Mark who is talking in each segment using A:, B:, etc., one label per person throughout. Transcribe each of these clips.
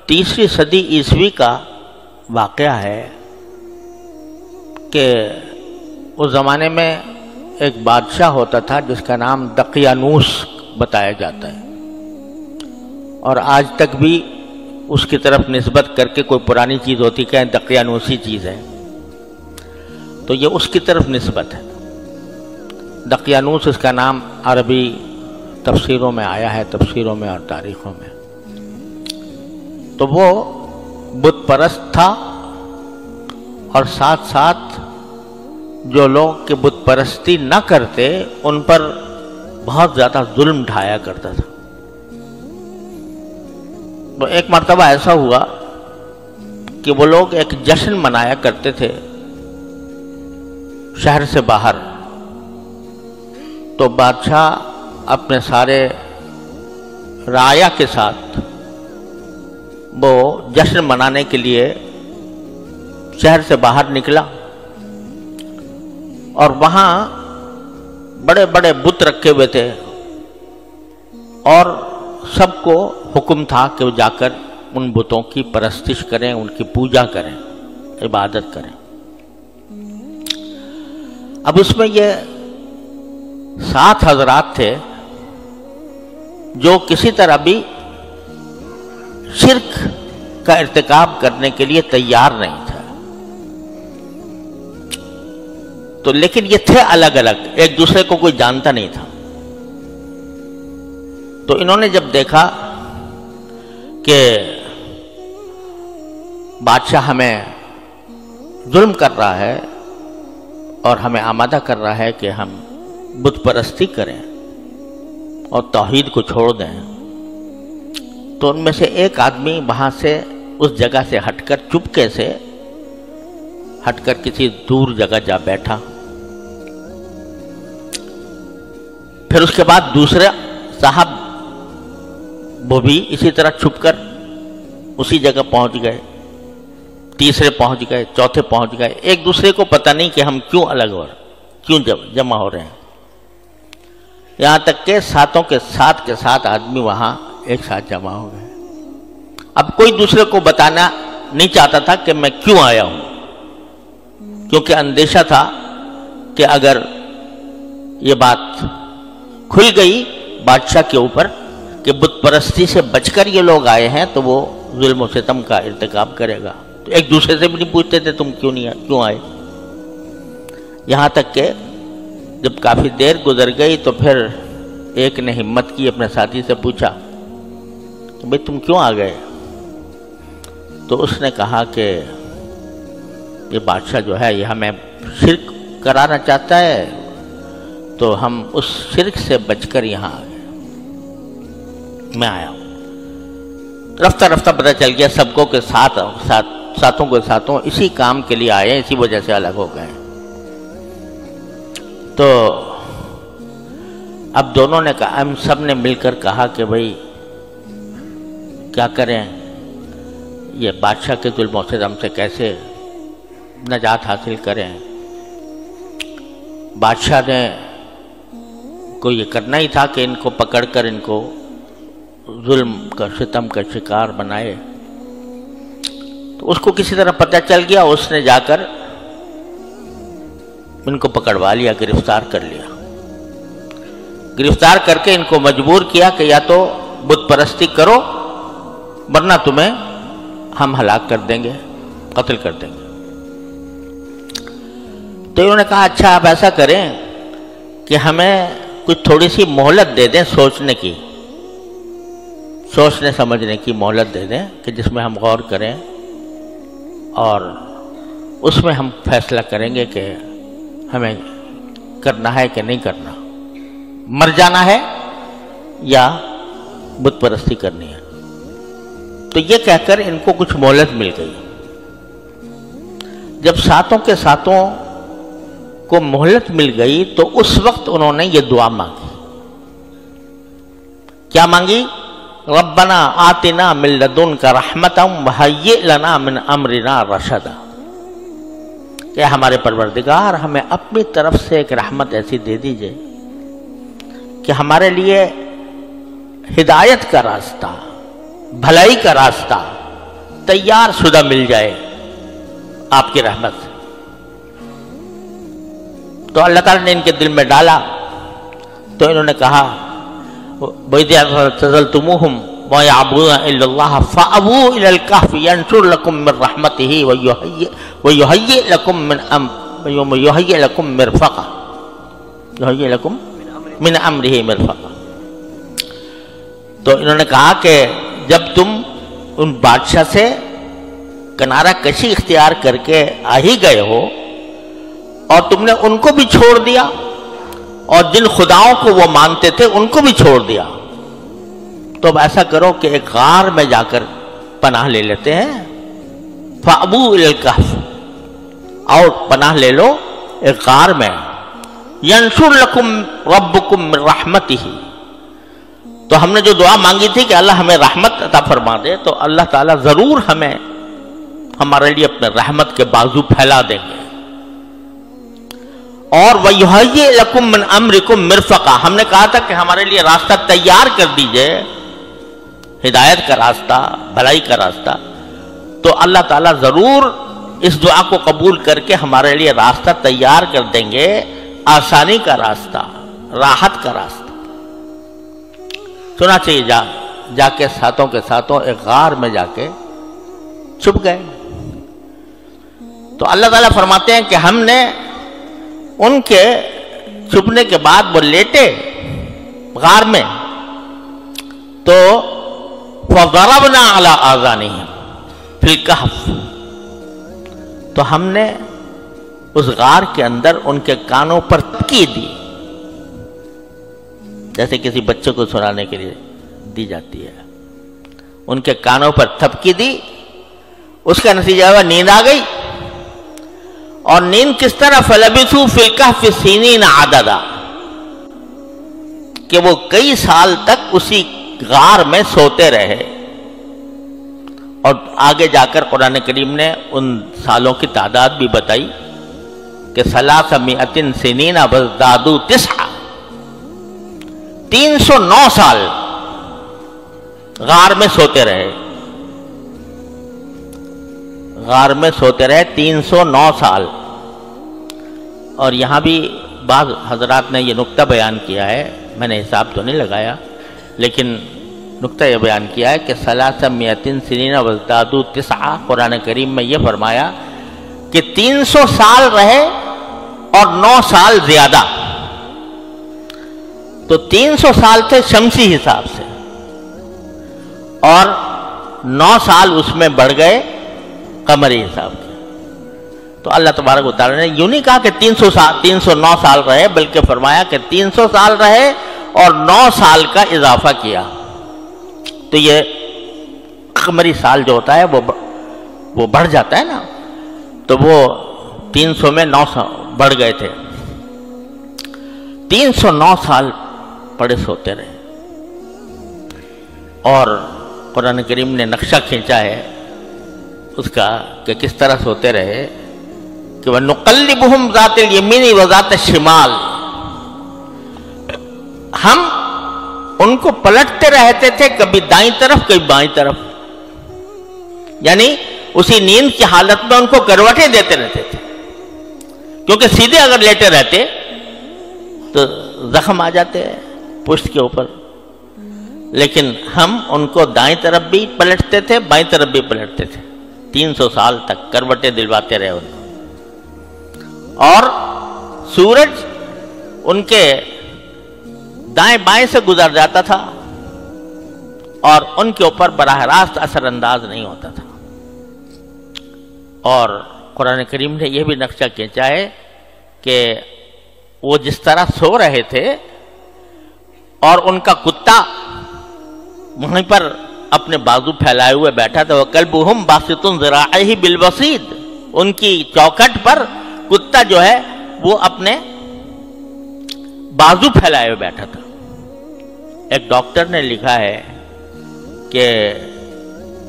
A: 3 صدی عیسوی کا واقعہ ہے کہ اس زمانے میں ایک بادشاہ ہوتا تھا جس کا نام دقیانوس بتایا جاتا ہے، اور آج تک بھی اس کی طرف نسبت کر کے کوئی پرانی چیز ہوتی کہ دقیانوسی چیز ہے تو یہ اس کی طرف نسبت ہے۔ دقیانوس اس کا نام عربی تفسیروں میں آیا ہے، تفسیروں میں اور تاریخوں میں۔ تو وہ بت پرست تھا، اور ساتھ ساتھ جو لوگ کہ بت پرستی نہ کرتے ان پر بہت زیادہ ظلم ڈھایا کرتا تھا۔ تو ایک مرتبہ ایسا ہوا کہ وہ لوگ ایک جشن منایا کرتے تھے شہر سے باہر، تو بادشاہ اپنے سارے رعایا کے ساتھ وہ جشن منانے کے لیے شہر سے باہر نکلا، اور وہاں بڑے بڑے بت رکھے ہوئے تھے، اور سب کو حکم تھا کہ وہ جا کر ان بتوں کی پرستش کریں، ان کی پوجا کریں، عبادت کریں۔ اب اس میں یہ 7 حضرات تھے جو کسی طرح بھی شرک کا ارتکاب کرنے کے لیے تیار نہیں تھا، تو لیکن یہ تھے الگ الگ، ایک دوسرے کو کوئی جانتا نہیں تھا۔ تو انہوں نے جب دیکھا کہ بادشاہ ہمیں ظلم کر رہا ہے اور ہمیں آمادہ کر رہا ہے کہ ہم بت پرستی کریں اور توحید کو چھوڑ دیں، تو ان میں سے ایک آدمی وہاں سے اس جگہ سے ہٹ کر چپکے سے ہٹ کر کسی دور جگہ جا بیٹھا۔ پھر اس کے بعد دوسرے صاحب وہ بھی اسی طرح چھپ کر اسی جگہ پہنچ گئے، تیسرے پہنچ گئے، چوتھے پہنچ گئے۔ ایک دوسرے کو پتہ نہیں کہ ہم کیوں الگ ہو رہے ہیں، کیوں جمع ہو رہے ہیں، یہاں تک کہ 7 کے 7 آدمی وہاں ایک ساتھ جمع ہو گئے۔ اب کوئی دوسرے کو بتانا نہیں چاہتا تھا کہ میں کیوں آیا ہوں، کیونکہ اندیشہ تھا کہ اگر یہ بات کھل گئی بادشاہ کے اوپر کہ بت پرستی سے بچ کر یہ لوگ آئے ہیں تو وہ ظلم و ستم کا ارتکاب کرے گا، تو ایک دوسرے سے بھی نہیں پوچھتے تھے تم کیوں آئے۔ یہاں تک کہ جب کافی دیر گزر گئی تو پھر ایک نے ہمت کی، اپنے ساتھی سے پوچھا کہ بھئی تم کیوں آ گئے؟ تو اس نے کہا کہ یہ بادشاہ جو ہے یہ ہمیں شرک کرانا چاہتا ہے، تو ہم اس شرک سے بچ کر یہاں آ گئے، میں آیا ہوں۔ رفتہ رفتہ پتہ چل گیا سب کو کہ ساتوں کے ساتوں اسی کام کے لیے آئے ہیں، اسی وجہ سے الگ ہو گئے۔ تو اب دونوں نے کہا، ہم سب نے مل کر کہا کہ بھئی کیا کریں، یہ بادشاہ کے ظلم و ستم سے کیسے نجات حاصل کریں۔ بادشاہ نے کو یہ کرنا ہی تھا کہ ان کو پکڑ کر ان کو ظلم کا ستم کا شکار بنائے۔ تو اس کو کسی طرح پتہ چل گیا، اس نے جا کر ان کو پکڑوا لیا، گرفتار کر لیا۔ گرفتار کر کے ان کو مجبور کیا کہ یا تو بت پرستی کرو ورنہ تمہیں ہم ہلاک کر دیں گے، قتل کر دیں گے۔ تو انہوں نے کہا اچھا آپ ایسا کریں کہ ہمیں کچھ تھوڑی سی مہلت دے دیں، سوچنے سمجھنے کی مہلت دے دیں کہ جس میں ہم غور کریں اور اس میں ہم فیصلہ کریں گے کہ ہمیں کرنا ہے کہ نہیں کرنا، مر جانا ہے یا بت پرستی کرنی ہے۔ تو یہ کہہ کر ان کو کچھ مہلت مل گئی۔ جب 7 کے 7 کو مہلت مل گئی تو اس وقت انہوں نے یہ دعا مانگی۔ کیا مانگی؟ ربنا آتنا من لدنک رحمتا وہیئ لنا من امرنا رشدا، کہ ہمارے پروردگار ہمیں اپنی طرف سے ایک رحمت ایسی دے دیجئے کہ ہمارے لیے ہدایت کا راستہ، بھلائی کا راستہ تیار شدہ مل جائے آپ کی رحمت سے. تو اللہ تعالیٰ نے ان کے دل میں ڈالا. تو انہوں نے کہا وَإِذْ اعْتَزَلْتُمُوهُمْ وَمَا يَعْبُدُونَ إِلَّا اللَّهَ فَأْوُوا إِلَى الْكَهْفِ يَنشُرْ لَكُم مِّن رَّحْمَتِهِ وَيُهَيِّئْ لَكُم مِّنْ أَمْرِهِ مِرْفَقًا. تو انہوں نے کہا کہ جب تم ان بادشاہ سے کنارہ کشی اختیار کر کے آ ہی گئے ہو اور تم نے ان کو بھی چھوڑ دیا اور جن خداؤں کو وہ مانتے تھے ان کو بھی چھوڑ دیا، تو اب ایسا کرو کہ ایک غار میں جا کر پناہ لے لیتے ہیں. فَأْوُوا إِلَى الْكَهْفِ، اور پناہ لے لو ایک غار میں. يَنشُرْ لَكُمْ رَبُّكُمْ مِنْ رَحْمَتِهِ، تو ہم نے جو دعا مانگی تھی کہ اللہ ہمیں رحمت عطا فرما دے، تو اللہ تعالیٰ ضرور ہمارے لیے اپنے رحمت کے بازو پھیلا دیں گے. اور وَيُهَيِّئْ لَكُم مِّنْ أَمْرِكُم مِّرْفَقًا، ہم نے کہا تھا کہ ہمارے لیے راستہ تیار کر دیجئے، ہدایت کا راستہ، بھلائی کا راستہ. تو اللہ تعالیٰ ضرور اس دعا کو قبول کر کے ہمارے لیے راستہ تیار کر دیں گے، آسانی کا راستہ، راحت کا راستہ. سنا چاہیے جا کے ساتھوں کے ساتھوں ایک غار میں جا کے چھپ گئے. تو اللہ تعالیٰ فرماتے ہیں کہ ہم نے ان کے چھپنے کے بعد وہ لیٹے غار میں، تو فَضَرَبْنَا عَلَىٰ آذَانِهِمْ فِي الْكَهْفِ، تو ہم نے اس غار کے اندر ان کے کانوں پر تھپکی دی، جیسے کسی بچے کو سنانے کے لیے دی جاتی ہے. ان کے کانوں پر تھپکی دی، اس کا نتیجہ ہوا نیند آ گئی. اور نیند کس طرح؟ فَلَبِثُوا فِي الْكَهْفِ سِنِينَ عَدَدًا، کہ وہ کئی سال تک اسی غار میں سوتے رہے. اور آگے جا کر قرآن کریم نے ان سالوں کی تعداد بھی بتائی کہ 300 سنین وازدادوا 9، 309 سال غار میں سوتے رہے. غار میں سوتے رہے 309 سال. اور یہاں بھی بعض حضرات نے یہ نقطہ بیان کیا ہے، میں نے حساب تو نہیں لگایا، لیکن نقطہ یہ بیان کیا ہے کہ 300 سنین وازدادوا 9، قرآن کریم میں یہ فرمایا کہ 300 سال رہے اور 9 سال زیادہ. تو 300 سال تھے شمسی حساب سے، اور 9 سال اس میں بڑھ گئے قمری حساب سے. تو اللہ تبارک و تعالیٰ نے یوں نہیں کہا کہ 309 سال رہے، بلکہ فرمایا کہ 300 سال رہے اور 9 سال کا اضافہ کیا. تو یہ قمری سال جو ہوتا ہے وہ بڑھ جاتا ہے نا، تو وہ 300 میں 900 بڑھ گئے تھے. 309 سال پڑے سوتے رہے. اور قرآن کریم نے نقشہ کھینچا ہے اس کا کہ کس طرح سوتے رہے کہ وَنُقَلِّبُهُمْ ذَاتِ الْيَمِينِ وَذَاتِ الشِّمَالِ، ہم ان کو پلٹتے رہتے تھے، کبھی دائیں طرف کبھی بائیں طرف، یعنی اسی نیند کی حالت میں ان کو کروٹیں دیتے رہتے تھے، کیونکہ سیدھے اگر لیٹے رہتے تو زخم آ جاتے ہیں پشت کے اوپر. لیکن ہم ان کو دائیں طرف بھی پلٹتے تھے، بائیں طرف بھی پلٹتے تھے. 300 سال تک کروٹیں دلواتے رہے ان کو. اور سورج ان کے دائیں بائیں سے گزر جاتا تھا اور ان کے اوپر براہ راست اثر انداز نہیں ہوتا تھا. اور قرآن کریم نے یہ بھی نقشہ کھینچا ہے کہ وہ جس طرح سو رہے تھے اور ان کا کتا وہیں پر اپنے بازو پھیلائے ہوئے بیٹھا تھا. وَكَلْبُهُمْ بَاسِطٌ ذِرَاعَيْهِ بِالْوَصِيدِ، ان کی چوکھٹ پر کتا جو ہے وہ اپنے بازو پھیلائے ہوئے بیٹھا تھا. ایک ڈاکٹر نے لکھا ہے کہ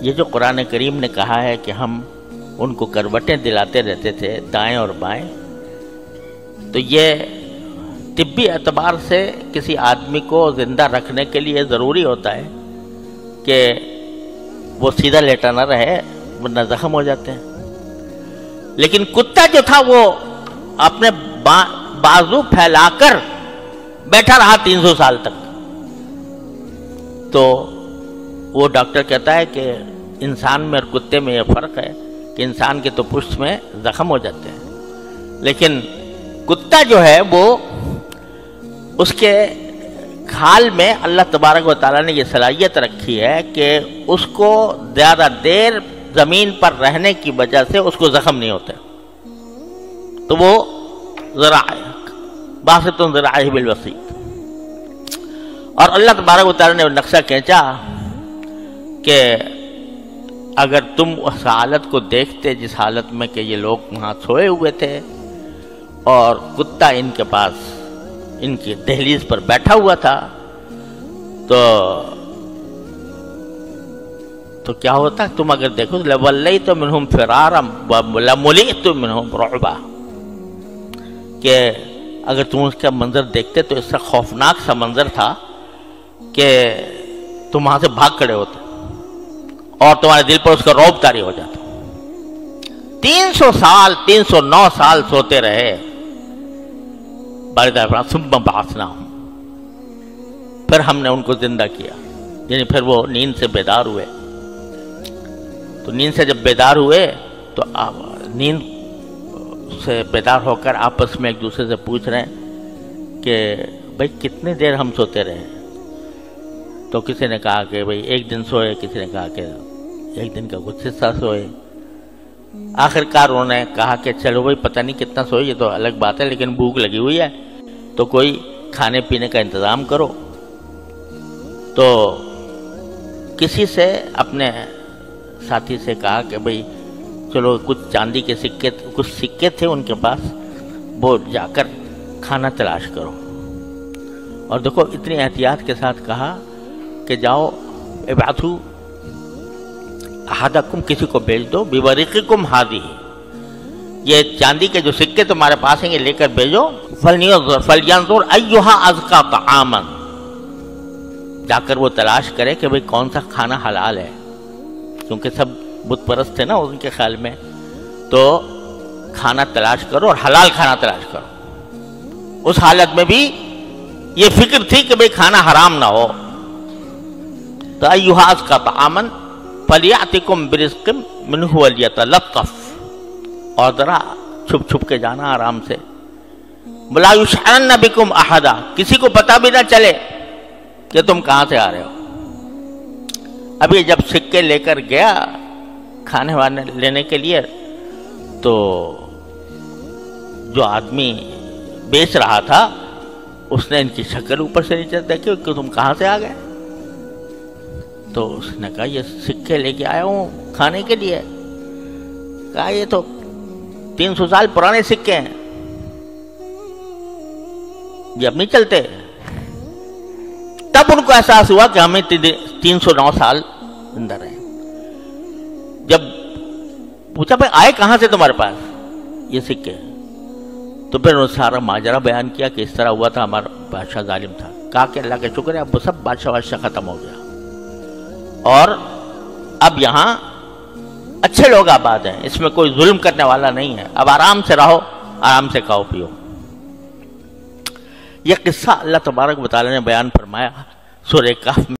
A: یہ جو قرآن کریم نے کہا ہے کہ ہم ان کو کروٹیں دلاتے رہتے تھے دائیں اور بائیں، تو یہ طبی اعتبار سے کسی آدمی کو زندہ رکھنے کے لیے ضروری ہوتا ہے کہ وہ سیدھا لیٹا نہ رہے ورنہ زخم ہو جاتے ہیں. لیکن کتا جو تھا وہ اپنے بازو پھیلا کر بیٹھا رہا 300 سال تک. تو وہ ڈاکٹر کہتا ہے کہ انسان میں اور کتے میں یہ فرق ہے کہ انسان کے تو پشت میں زخم ہو جاتے ہیں، لیکن کتا جو ہے وہ اس کے کھال میں اللہ تبارک و تعالیٰ نے یہ صلاحیت رکھی ہے کہ اس کو زیادہ دیر زمین پر رہنے کی وجہ سے اس کو زخم نہیں ہوتے. تو وہ باسط ذراعہ بالوسیط. اور اللہ تبارک و تعالیٰ نے وہ نقشہ کھینچا کہ اگر تم اس حالت کو دیکھتے جس حالت میں کہ یہ لوگ وہاں سوئے ہوئے تھے اور کتا ان کے پاس ان کی دہلیز پر بیٹھا ہوا تھا، تو کیا ہوتا؟ تم اگر دیکھو لَوَلَّيْتُ مِنْهُمْ فِرَارًا وَلَمُلِئْتُ مِنْهُمْ رُعْبًا، کہ اگر تم اس کا منظر دیکھتے تو اس کا خوفناک سا منظر تھا کہ تم وہاں سے بھاگ کھڑے ہوتے اور تمہارے دل پر اس کا رعب طاری ہو جاتا. 300 سال 309 سال سوتے رہے. ثم بعثناہم، پھر ہم نے ان کو زندہ کیا، یعنی پھر وہ نیند سے بیدار ہوئے. تو نیند سے جب بیدار ہوئے تو نیند سے بیدار ہو کر آپس میں ایک دوسرے سے پوچھ رہے ہیں کہ بھئی کتنے دیر ہم سوتے رہے. تو کسی نے کہا کہ بھئی ایک دن سوئے، کسی نے کہا کہ ایک دن کا کچھ حصہ سوئے. آخر کار انہوں نے کہا کہ چلو بھئی پتہ نہیں کتنا سوئے، یہ تو الگ بات ہے، لیکن بھوک لگی ہوئی ہے تو کوئی کھانے پینے کا انتظام کرو. تو کسی سے اپنے ساتھی سے کہا کہ بھئی چلو کچھ چاندی کے سکے، کچھ سکے تھے ان کے پاس، وہ جا کر کھانا تلاش کرو. اور دیکھو اتنی احتیاط کے ساتھ کہا کہ جاؤ ابعثوا احدکم، کسی کو بھیج دو، بورقکم ہذہ، یہ چاندی کے جو سکے تمہارے پاس ہیں یہ لے کر بھیجو. فلینظر ایھا ازکی طعاما، جا کر وہ تلاش کرے کہ بھئی کون سا کھانا حلال ہے، کیونکہ سب بت پرست تھے نا ان کے خیال میں. تو کھانا تلاش کرو اور حلال کھانا تلاش کرو. اس حالت میں بھی یہ فکر تھی کہ بھئی کھانا حرام نہ ہو. تو ایھا ازکی طعاما فلیأتکم برزق منہ ولیتلطف، اور ذرا چھپ چھپ کے جانا آرام سے. ولا یشعرن بکم احدا، کسی کو پتہ بھی نہ چلے کہ تم کہاں سے آ رہے ہو. ابھی جب سکے لے کر گیا کھانے وانے لینے کے لیے، تو جو آدمی بیچ رہا تھا اس نے ان کی شکل اوپر سے نیچے دیکھی کہ تم کہاں سے آ گئے. تو اس نے کہا یہ سکے لے کے آیا ہوں کھانے کے لیے. کہا یہ تو 300 سال پرانے سکے ہیں، یہ اب نہیں چلتے. تب ان کو احساس ہوا کہ ہمیں 309 سال زندہ رہے. جب پوچھا بھائی آئے کہاں سے تمہارے پاس یہ سکے، تو پھر انہوں نے سارا ماجرا بیان کیا کہ اس طرح ہوا تھا، ہمارا بادشاہ ظالم تھا. کہا کہ اللہ کا شکر ہے اب وہ سب بادشاہ ختم ہو گیا اور اب یہاں اچھے لوگ آباد ہیں، اس میں کوئی ظلم کرنے والا نہیں ہے، اب آرام سے رہو، آرام سے کھاؤ پیو. یہ قصہ اللہ تبارک و تعالی نے بیان فرمایا سورہ کہف میں.